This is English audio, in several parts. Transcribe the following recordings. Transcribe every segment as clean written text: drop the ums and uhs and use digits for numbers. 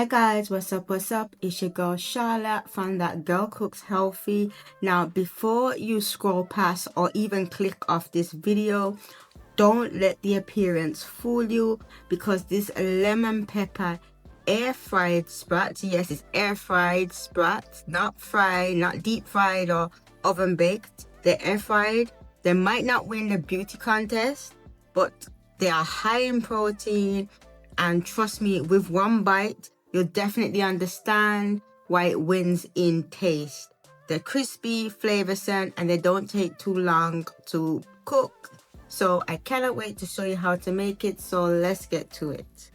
Hi guys, what's up, it's your girl Charla from That Girl Cooks Healthy. Now before you scroll past or even click off this video, don't let the appearance fool you, because this lemon pepper air fried Sprats, yes, it's air fried Sprats, not fried, not deep fried or oven baked, they're air fried. They might not win the beauty contest, but they are high in protein, and trust me, with one bite you'll definitely understand why it wins in taste. They're crispy, flavoursome, and they don't take too long to cook. So I cannot wait to show you how to make it, so let's get to it.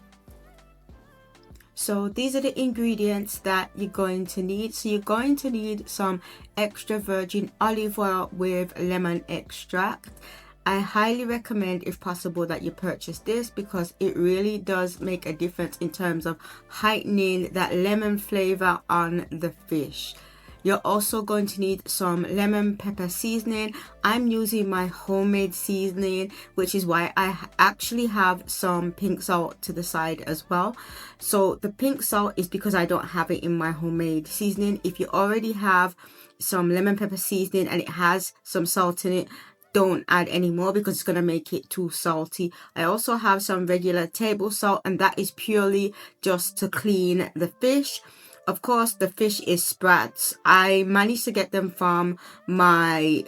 So these are the ingredients that you're going to need. So you're going to need some extra virgin olive oil with lemon extract. I highly recommend, if possible, that you purchase this because it really does make a difference in terms of heightening that lemon flavor on the fish. You're also going to need some lemon pepper seasoning. I'm using my homemade seasoning, which is why I actually have some pink salt to the side as well. So the pink salt is because I don't have it in my homemade seasoning. If you already have some lemon pepper seasoning and it has some salt in it, don't add any more because it's going to make it too salty. I also have some regular table salt, and that is purely just to clean the fish. Of course, the fish is Sprats. I managed to get them from my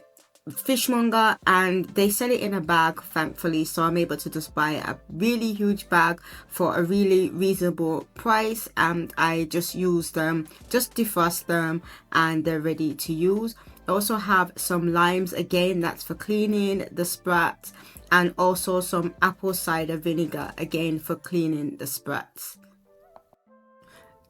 fishmonger and they sell it in a bag, thankfully, so I'm able to just buy a really huge bag for a really reasonable price, and I just use them, just defrost them, and they're ready to use. I also have some limes, again that's for cleaning the Sprats, and also some apple cider vinegar, again for cleaning the Sprats.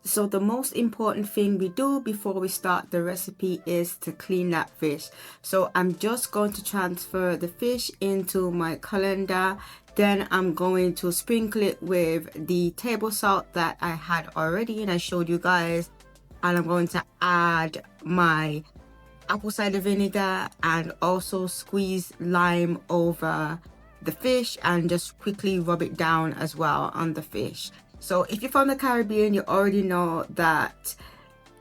So the most important thing we do before we start the recipe is to clean that fish. So I'm just going to transfer the fish into my colander. Then I'm going to sprinkle it with the table salt that I had already and I showed you guys. And I'm going to add my apple cider vinegar and also squeeze lime over the fish and just quickly rub it down as well on the fish. So if you're from the Caribbean, you already know that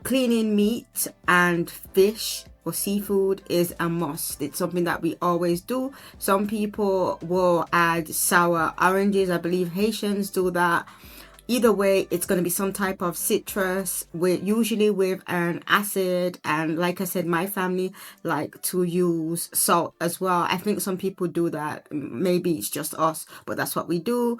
cleaning meat and fish or seafood is a must. It's something that we always do. Some people will add sour oranges. I believe Haitians do that. Either way, it's going to be some type of citrus, usually with an acid. And like I said, my family like to use salt as well. I think some people do that. Maybe it's just us, but that's what we do.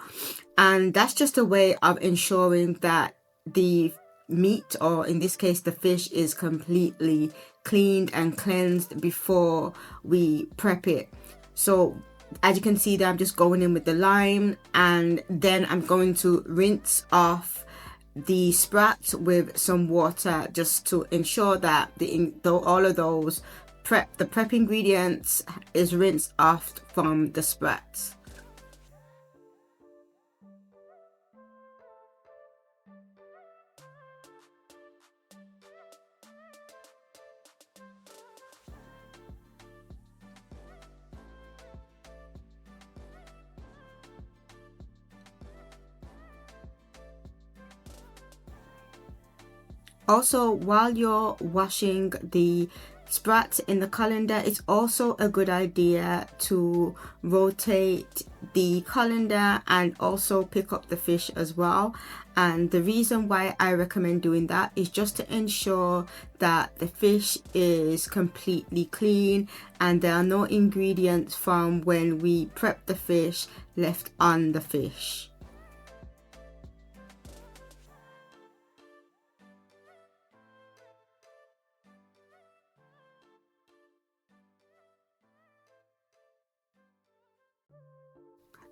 And that's just a way of ensuring that the meat, or in this case the fish, is completely cleaned and cleansed before we prep it. So as you can see there, I'm just going in with the lime, and then I'm going to rinse off the Sprats with some water just to ensure that all of those prep ingredients is rinsed off from the Sprats. Also, while you're washing the Sprats in the colander, it's also a good idea to rotate the colander and also pick up the fish as well. And the reason why I recommend doing that is just to ensure that the fish is completely clean and there are no ingredients from when we prep the fish left on the fish.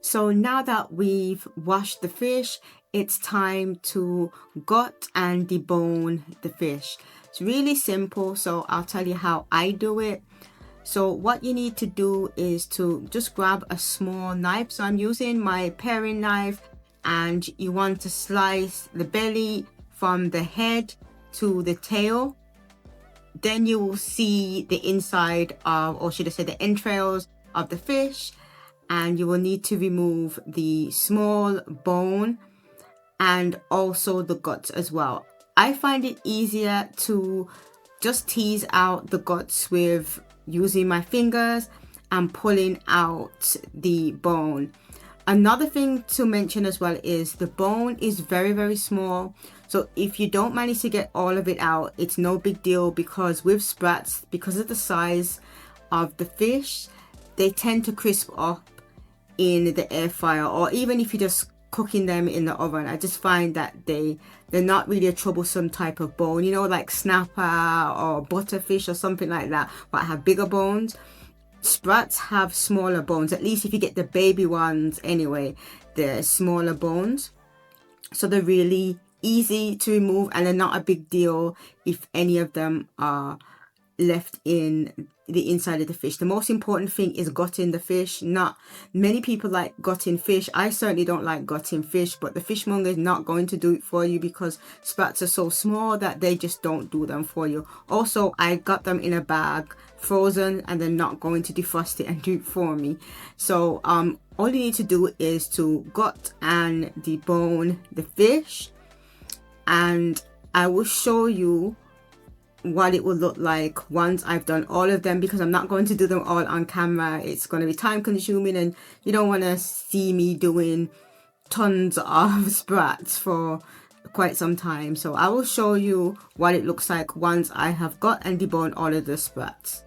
So now that we've washed the fish, it's time to gut and debone the fish. It's really simple, so I'll tell you how I do it. So what you need to do is to just grab a small knife. So I'm using my paring knife, and you want to slice the belly from the head to the tail. Then you will see the inside of, or should I say the entrails of the fish. And you will need to remove the small bone and also the guts as well. I find it easier to just tease out the guts with using my fingers and pulling out the bone. Another thing to mention as well is the bone is very, very small. So if you don't manage to get all of it out, it's no big deal, because with sprats, because of the size of the fish, they tend to crisp up in the air fryer, or even if you're just cooking them in the oven. I just find that they're not really a troublesome type of bone, you know, like snapper or butterfish or something like that, but have bigger bones. Sprats have smaller bones, at least if you get the baby ones anyway, they're smaller bones, so they're really easy to remove, and they're not a big deal if any of them are left in the inside of the fish. The most important thing is gutting the fish. Not many people like gutting fish. I certainly don't like gutting fish, but the fishmonger is not going to do it for you, because sprats are so small that they just don't do them for you. Also, I got them in a bag frozen, and they're not going to defrost it and do it for me. So all you need to do is to gut and debone the fish, and I will show you what it will look like once I've done all of them, because I'm not going to do them all on camera. It's going to be time consuming, and you don't want to see me doing tons of sprats for quite some time. So I will show you what it looks like once I have got and deboned all of the sprats.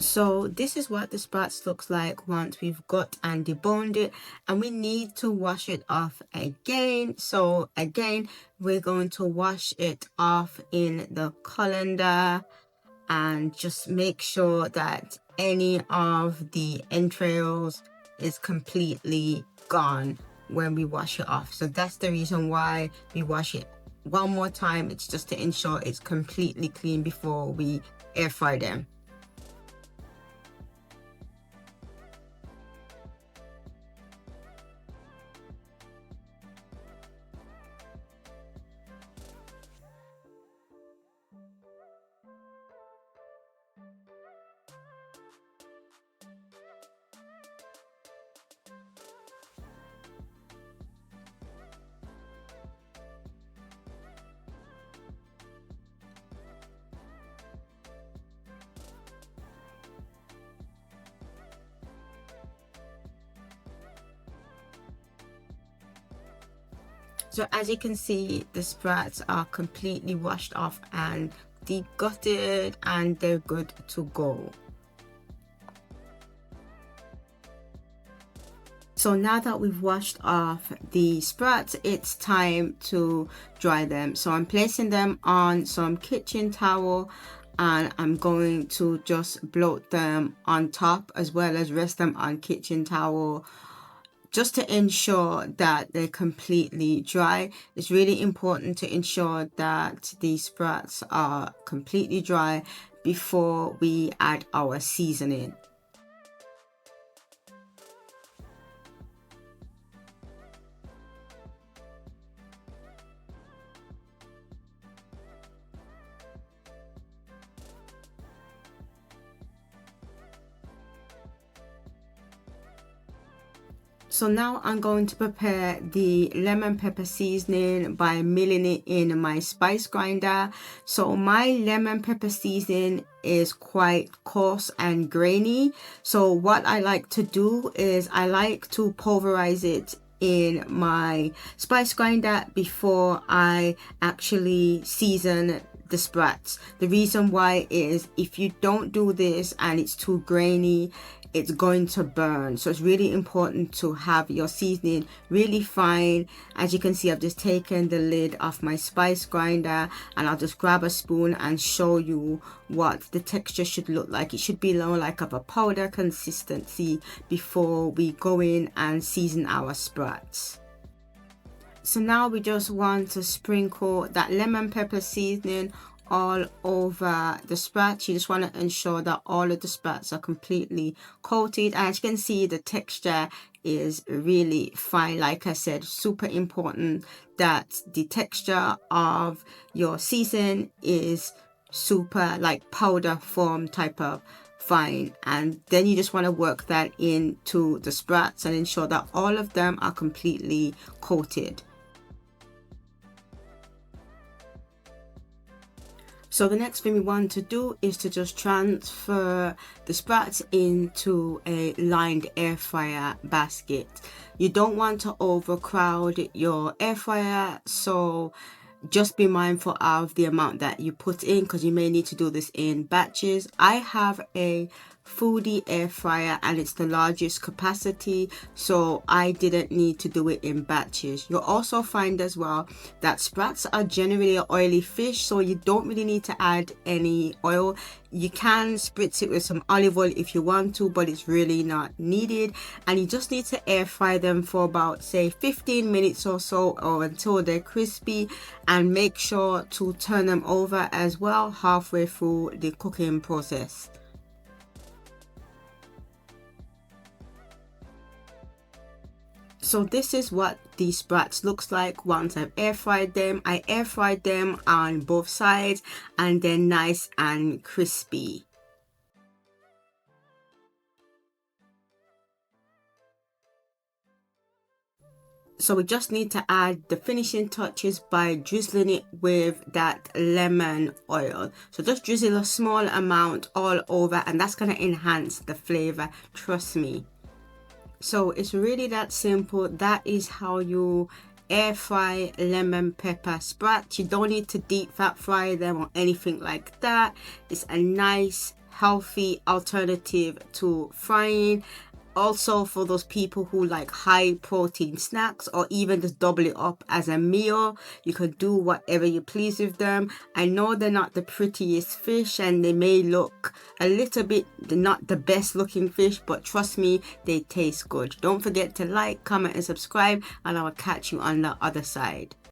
So this is what the sprats looks like once we've got and deboned it, and we need to wash it off again. So again, we're going to wash it off in the colander, and just make sure that any of the entrails is completely gone when we wash it off. So that's the reason why we wash it one more time. It's just to ensure it's completely clean before we air fry them. So as you can see, the sprats are completely washed off and degutted, and they're good to go. So now that we've washed off the Sprats, it's time to dry them. So I'm placing them on some kitchen towel and I'm going to just bloat them on top as well as rest them on kitchen towel just to ensure that they're completely dry. It's really important to ensure that the Sprats are completely dry before we add our seasoning. So now I'm going to prepare the lemon pepper seasoning by milling it in my spice grinder. So my lemon pepper seasoning is quite coarse and grainy. So what I like to do is I like to pulverize it in my spice grinder before I actually season the Sprats. The reason why is if you don't do this and it's too grainy, it's going to burn. So it's really important to have your seasoning really fine. As you can see, I've just taken the lid off my spice grinder and I'll just grab a spoon and show you what the texture should look like. It should be more like of a powder consistency before we go in and season our Sprats. So now we just want to sprinkle that lemon pepper seasoning all over the Sprats. You just want to ensure that all of the Sprats are completely coated. As you can see, the texture is really fine. Like I said, super important that the texture of your season is super like powder form type of fine, and then you just want to work that into the Sprats and ensure that all of them are completely coated. So the next thing we want to do is to just transfer the Sprats into a lined air fryer basket. You don't want to overcrowd your air fryer, so just be mindful of the amount that you put in because you may need to do this in batches. I have a foodie air fryer and it's the largest capacity, so I didn't need to do it in batches. You'll also find as well that Sprats are generally an oily fish, so you don't really need to add any oil. You can spritz it with some olive oil if you want to, but it's really not needed. And you just need to air fry them for about say 15 minutes or so, or until they're crispy, and make sure to turn them over as well halfway through the cooking process. So this is what the Sprats looks like once I've air fried them. I air fried them on both sides and they're nice and crispy. So we just need to add the finishing touches by drizzling it with that lemon oil. So just drizzle a small amount all over and that's going to enhance the flavor, trust me. So it's really that simple. That is how you air fry lemon pepper Sprats. You don't need to deep fat fry them or anything like that. It's a nice healthy alternative to frying. Also, for those people who like high protein snacks or even just double it up as a meal, you can do whatever you please with them. I know they're not the prettiest fish and they may look a little bit not the best looking fish, but trust me, they taste good. Don't forget to like, comment and subscribe, and I will catch you on the other side.